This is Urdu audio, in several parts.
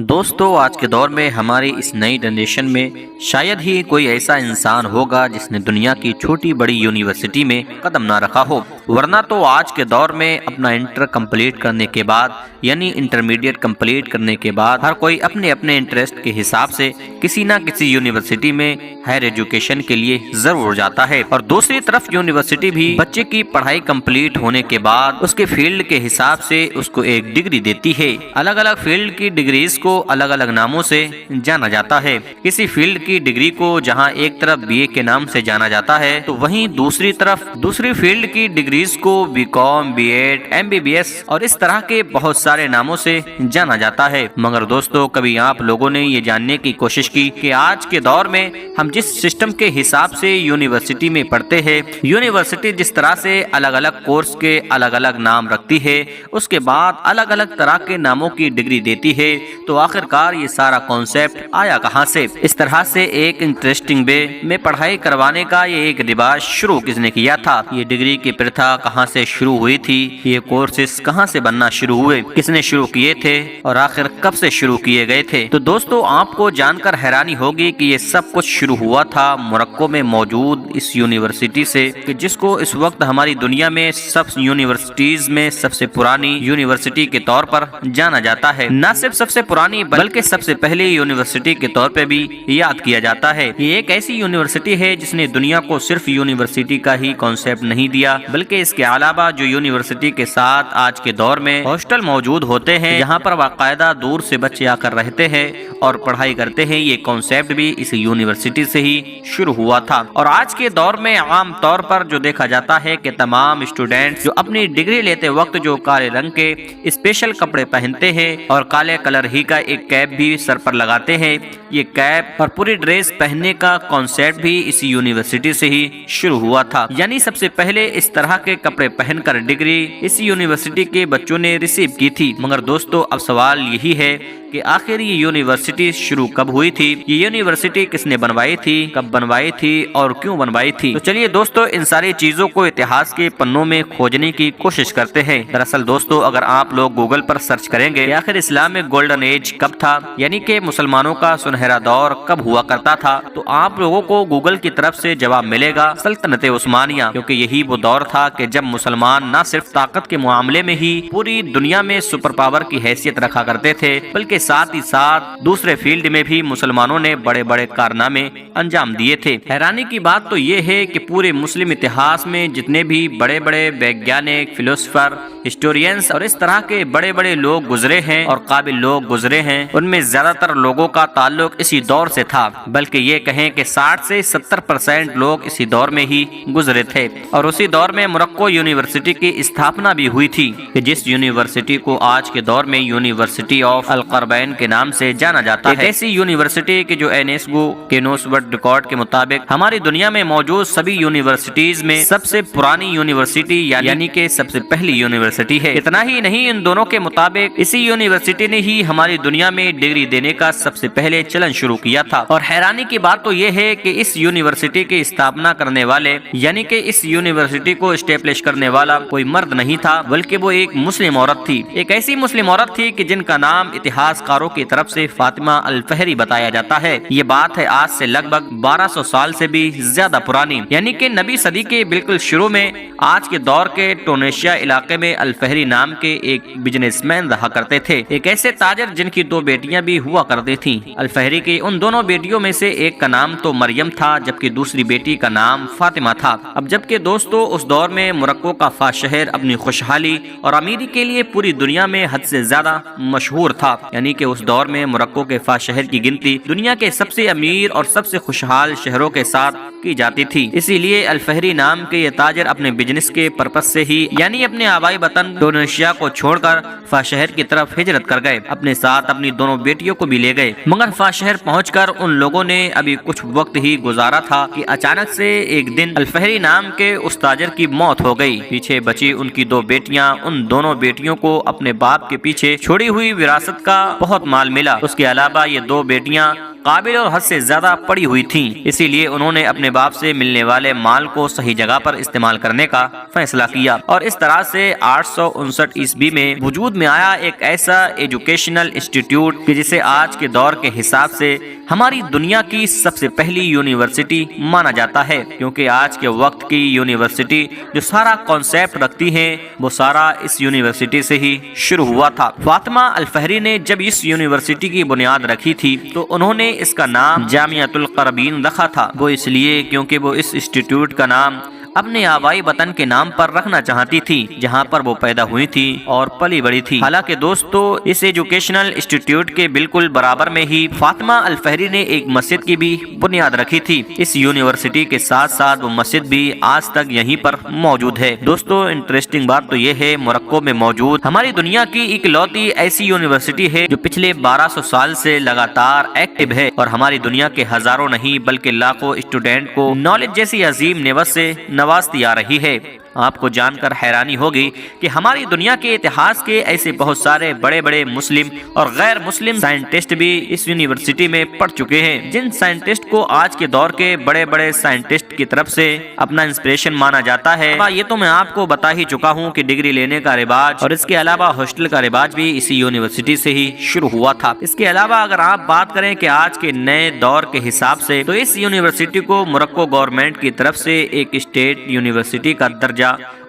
دوستو آج کے دور میں ہماری اس نئی جنریشن میں شاید ہی کوئی ایسا انسان ہوگا جس نے دنیا کی چھوٹی بڑی یونیورسٹی میں قدم نہ رکھا ہو، ورنہ تو آج کے دور میں اپنا انٹر کمپلیٹ کرنے کے بعد یعنی انٹرمیڈیٹ کمپلیٹ کرنے کے بعد ہر کوئی اپنے اپنے انٹرسٹ کے حساب سے کسی نہ کسی یونیورسٹی میں ہائر ایجوکیشن کے لیے ضرور جاتا ہے، اور دوسری طرف یونیورسٹی بھی بچے کی پڑھائی کمپلیٹ ہونے کے بعد اس کے فیلڈ کے حساب سے اس کو ایک ڈگری دیتی ہے۔ الگ الگ فیلڈ کی ڈگریز کو الگ الگ ناموں سے جانا جاتا ہے۔ کسی فیلڈ کی ڈگری کو جہاں ایک طرف بی اے کے نام سے جانا جاتا ہے تو وہیں دوسری طرف دوسری فیلڈ کی ڈگریز کو B com, B ed, M B B S اور اس طرح کے بہت سارے ناموں سے جانا جاتا ہے۔ مگر دوستو، کبھی آپ لوگوں نے یہ جاننے کی کوشش کی کہ آج کے دور میں ہم جس سسٹم کے حساب سے یونیورسٹی میں پڑھتے ہیں، یونیورسٹی جس طرح سے الگ الگ کورس کے الگ الگ نام رکھتی ہے، اس کے بعد الگ الگ طرح کے ناموں کی ڈگری دیتی ہے، تو آخرکار یہ سارا کانسیپٹ آیا کہاں سے؟ اس طرح سے ایک انٹرسٹنگ وے میں پڑھائی کروانے کا یہ ایک رواج شروع کس نے کیا تھا؟ یہ ڈگری کی پرتھا کہاں سے شروع ہوئی تھی؟ یہ کورسز کہاں سے بننا شروع ہوئے؟ کس نے شروع کیے تھے اور آخر کب سے شروع کیے گئے تھے؟ تو دوستو، آپ کو جان کر حیرانی ہوگی کہ یہ سب کچھ شروع ہوا تھا موروکو میں موجود اس یونیورسٹی سے، کہ جس کو اس وقت ہماری دنیا میں سب یونیورسٹیز میں سب سے پرانی یونیورسٹی کے طور پر جانا جاتا ہے۔ نہ صرف سب سے پرانی بلکہ سب سے پہلی یونیورسٹی کے طور پہ بھی یاد کیا جاتا ہے۔ یہ ایک ایسی یونیورسٹی ہے جس نے دنیا کو صرف یونیورسٹی کا ہی کانسیپٹ نہیں دیا، بلکہ اس کے علاوہ جو یونیورسٹی کے ساتھ آج کے دور میں ہاسٹل موجود ہوتے ہیں جہاں پر باقاعدہ دور سے بچے آ کر رہتے ہیں اور پڑھائی کرتے ہیں، یہ کانسیپٹ بھی اس یونیورسٹی سے ہی شروع ہوا تھا۔ اور آج کے دور میں عام طور پر جو دیکھا جاتا ہے کہ تمام اسٹوڈنٹ جو اپنی ڈگری لیتے وقت جو کالے رنگ کے اسپیشل کپڑے پہنتے ہیں اور کالے کلر ہی کا ایک کیپ بھی سر پر لگاتے ہیں، یہ کیپ اور پوری ڈریس پہننے کا کانسیپٹ بھی اسی یونیورسٹی سے ہی شروع ہوا تھا۔ یعنی سب سے پہلے اس طرح کے کپڑے پہن کر ڈگری اسی یونیورسٹی کے بچوں نے ریسیو کی تھی۔ مگر دوستو، اب سوال یہی ہے کہ آخر یہ یونیورسٹی شروع کب ہوئی تھی؟ یہ یونیورسٹی کس نے بنوائی تھی، کب بنوائی تھی اور کیوں بنوائی تھی؟ تو چلیے دوستو، ان ساری چیزوں کو اتہاس کے پنوں میں کھوجنے کی کوشش کرتے ہیں۔ دراصل دوستو، اگر آپ لوگ گوگل پر سرچ کریں گے کہ آخر اسلام میں گولڈن ایج کب تھا، یعنی کہ مسلمانوں کا سنہرا دور کب ہوا کرتا تھا، تو آپ لوگوں کو گوگل کی طرف سے جواب ملے گا سلطنت عثمانیہ، کیونکہ یہی وہ دور تھا کہ جب مسلمان نہ صرف طاقت کے معاملے میں ہی پوری دنیا میں سپر پاور کی حیثیت رکھا کرتے تھے، بلکہ ساتھ ہی ساتھ دوسرے فیلڈ میں بھی مسلمانوں نے بڑے بڑے کارنامے انجام دیے تھے۔ حیرانی کی بات تو یہ ہے کہ پورے مسلم اتہاس میں جتنے بھی بڑے بڑے ویگیانک، فلسفر، ہسٹورینس اور اس طرح کے بڑے بڑے لوگ گزرے ہیں اور قابل لوگ گزرے ہیں، ان میں زیادہ تر لوگوں کا تعلق اسی دور سے تھا، بلکہ یہ کہیں کہ 60 سے 70% لوگ اسی دور میں ہی گزرے تھے۔ اور اسی دور میں موروکو یونیورسٹی کی استھاپنا بھی ہوئی تھی، کہ جس یونیورسٹی کو آج کے دور میں یونیورسٹی آف القربین کے نام سے جانا جاتا ہے۔ ایسی یونیورسٹی کی جو یونیسکو کے ورلڈ ریکارڈ کے مطابق ہماری دنیا میں موجود سبھی یونیورسٹیز میں سب سے پرانی یونیورسٹی یعنی کہ سب سے پہلی یونیورسٹی ہے۔ اتنا ہی نہیں، ان دونوں کے مطابق اسی یونیورسٹی نے ہی ہماری دنیا میں ڈگری دینے کا سب سے پہلے چلن شروع کیا تھا۔ اور حیرانی کی بات تو یہ ہے کہ اس یونیورسٹی کی استھاپنا کرنے والے یعنی کہ اس یونیورسٹی کو اسٹیبلش کرنے والا کوئی مرد نہیں تھا، بلکہ وہ ایک مسلم عورت تھی۔ ایک ایسی مسلم عورت تھی کہ جن کا نام اتہاس کاروں کی طرف سے فاطمہ الفہری بتایا جاتا ہے۔ یہ بات ہے آج سے لگ بھگ 1200 سال سے بھی زیادہ پرانی، یعنی کہ نبی صدی کے بالکل شروع میں آج کے دور کے ٹونیشیا علاقے میں الفہری نام کے ایک بزنس مین رہا کرتے تھے، ایک ایسے تاجر جن کی 2 بیٹیاں بھی ہوا کرتی تھیں۔ الفہری کی ان دونوں بیٹیوں میں سے ایک کا نام تو مریم تھا، جبکہ دوسری بیٹی کا نام فاطمہ تھا۔ اب جبکہ دوستو، اس دور میں موروکو کا فاس شہر اپنی خوشحالی اور امیری کے لیے پوری دنیا میں حد سے زیادہ مشہور تھا، یعنی کہ اس دور میں موروکو کے فاس شہر کی گنتی دنیا کے سب سے امیر اور سب سے خوشحال شہروں کے ساتھ کی جاتی تھی۔ اسی لیے الفہری نام کے یہ تاجر اپنے بزنس کے پرپس سے ہی یعنی اپنے آبائی وطن ٹونیشیا کو چھوڑ کر فاس شہر کی طرف ہجرت کر گئے، اپنے ساتھ اپنی دونوں بیٹیوں کو بھی لے گئے۔ مگر فاس شہر پہنچ کر ان لوگوں نے ابھی کچھ وقت ہی گزارا تھا کہ اچانک سے ایک دن الفہری نام کے اس تاجر کی موت ہو گئی۔ پیچھے بچی ان کی 2 بیٹیاں، ان دونوں بیٹیوں کو اپنے باپ کے پیچھے چھوڑی ہوئی وراثت کا بہت مال ملا۔ اس کے علاوہ یہ 2 بیٹیاں قابل اور حد سے زیادہ پڑی ہوئی تھیں، اسی لیے انہوں نے اپنے باپ سے ملنے والے مال کو صحیح جگہ پر استعمال کرنے کا فیصلہ کیا، اور اس طرح سے 859 عیسوی میں وجود میں آیا ایک ایسا ایجوکیشنل انسٹیٹیوٹ کہ جسے آج کے دور کے حساب سے ہماری دنیا کی سب سے پہلی یونیورسٹی مانا جاتا ہے، کیونکہ آج کے وقت کی یونیورسٹی جو سارا کانسیپٹ رکھتی ہے وہ سارا اس یونیورسٹی سے ہی شروع ہوا تھا۔ فاطمہ الفہری نے جب اس یونیورسٹی کی بنیاد رکھی تھی تو انہوں نے اس کا نام جامعۃ القربین رکھا تھا، وہ اس لیے کیونکہ وہ اس انسٹیٹیوٹ کا نام اپنے آبائی وطن کے نام پر رکھنا چاہتی تھی جہاں پر وہ پیدا ہوئی تھی اور پلی بڑی تھی۔ حالانکہ دوستو اس ایجوکیشنل انسٹیٹیوٹ کے بالکل برابر میں ہی فاطمہ الفہری نے ایک مسجد کی بھی بنیاد رکھی تھی۔ اس یونیورسٹی کے ساتھ ساتھ وہ مسجد بھی آج تک یہیں پر موجود ہے۔ دوستو انٹرسٹنگ بات تو یہ ہے موروکو میں موجود ہماری دنیا کی اکلوتی ایسی یونیورسٹی ہے جو پچھلے 1200 سال سے لگاتار ایکٹیو ہے اور ہماری دنیا کے ہزاروں نہیں بلکہ لاکھوں اسٹوڈنٹ کو نالج جیسی عظیم نعمت سے نوازتی آ رہی ہے۔ آپ کو جان کر حیرانی ہوگی کہ ہماری دنیا کے اتہاس کے ایسے بہت سارے بڑے بڑے مسلم اور غیر مسلم سائنٹسٹ بھی اس یونیورسٹی میں پڑھ چکے ہیں، جن سائنٹسٹ کو آج کے دور کے بڑے بڑے سائنٹسٹ کی طرف سے اپنا انسپریشن مانا جاتا ہے۔ یہ تو میں آپ کو بتا ہی چکا ہوں کہ ڈگری لینے کا رواج اور اس کے علاوہ ہاسٹل کا رواج بھی اسی یونیورسٹی سے ہی شروع ہوا تھا۔ اس کے علاوہ اگر آپ بات کریں کہ آج کے نئے دور کے حساب سے تو اس یونیورسٹی کو موروکو گورنمنٹ کی طرف سے ایک اسٹیٹ یونیورسٹی کا درجہ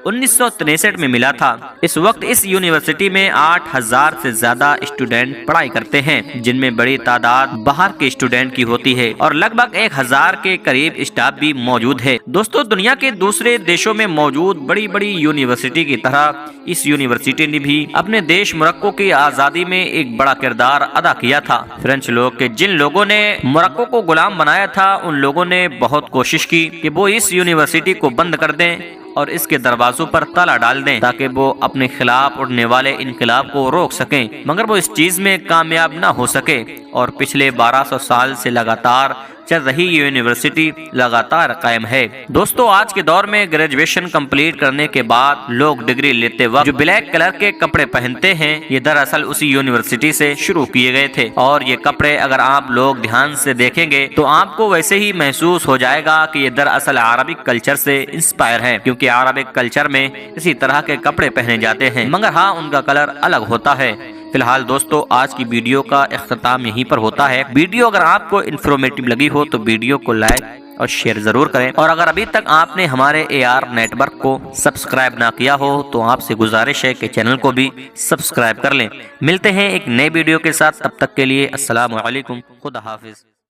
1963 میں ملا تھا۔ اس وقت اس یونیورسٹی میں 8000 سے زیادہ اسٹوڈنٹ پڑھائی کرتے ہیں، جن میں بڑی تعداد باہر کے اسٹوڈنٹ کی ہوتی ہے اور لگ بھگ 1000 کے قریب اسٹاف بھی موجود ہے۔ دوستو دنیا کے دوسرے دیشوں میں موجود بڑی بڑی یونیورسٹی کی طرح اس یونیورسٹی نے بھی اپنے دیش موروکو کی آزادی میں ایک بڑا کردار ادا کیا تھا۔ فرینچ لوگ کے جن لوگوں نے موروکو کو غلام بنایا تھا ان لوگوں نے بہت کوشش کی کہ وہ اس یونیورسٹی کو بند کر دیں اور اس کے دروازوں پر تالا ڈال دیں تاکہ وہ اپنے خلاف اٹھنے والے انقلاب کو روک سکیں، مگر وہ اس چیز میں کامیاب نہ ہو سکے اور پچھلے 1200 سال سے لگاتار چل رہی یونیورسٹی لگاتار قائم ہے۔ دوستو آج کے دور میں گریجویشن کمپلیٹ کرنے کے بعد لوگ ڈگری لیتے وقت جو بلیک کلر کے کپڑے پہنتے ہیں یہ دراصل اسی یونیورسٹی سے شروع کیے گئے تھے، اور یہ کپڑے اگر آپ لوگ دھیان سے دیکھیں گے تو آپ کو ویسے ہی محسوس ہو جائے گا کہ یہ دراصل عربک کلچر سے انسپائر ہے، کیونکہ عربک کلچر میں اسی طرح کے کپڑے پہنے جاتے ہیں، مگر ہاں ان کا کلر الگ ہوتا ہے۔ فی الحال دوستو آج کی ویڈیو کا اختتام یہیں پر ہوتا ہے۔ ویڈیو اگر آپ کو انفارمیٹیو لگی ہو تو ویڈیو کو لائک اور شیئر ضرور کریں، اور اگر ابھی تک آپ نے ہمارے AR نیٹ ورک کو سبسکرائب نہ کیا ہو تو آپ سے گزارش ہے کہ چینل کو بھی سبسکرائب کر لیں۔ ملتے ہیں ایک نئے ویڈیو کے ساتھ، تب تک کے لیے السلام علیکم، خدا حافظ۔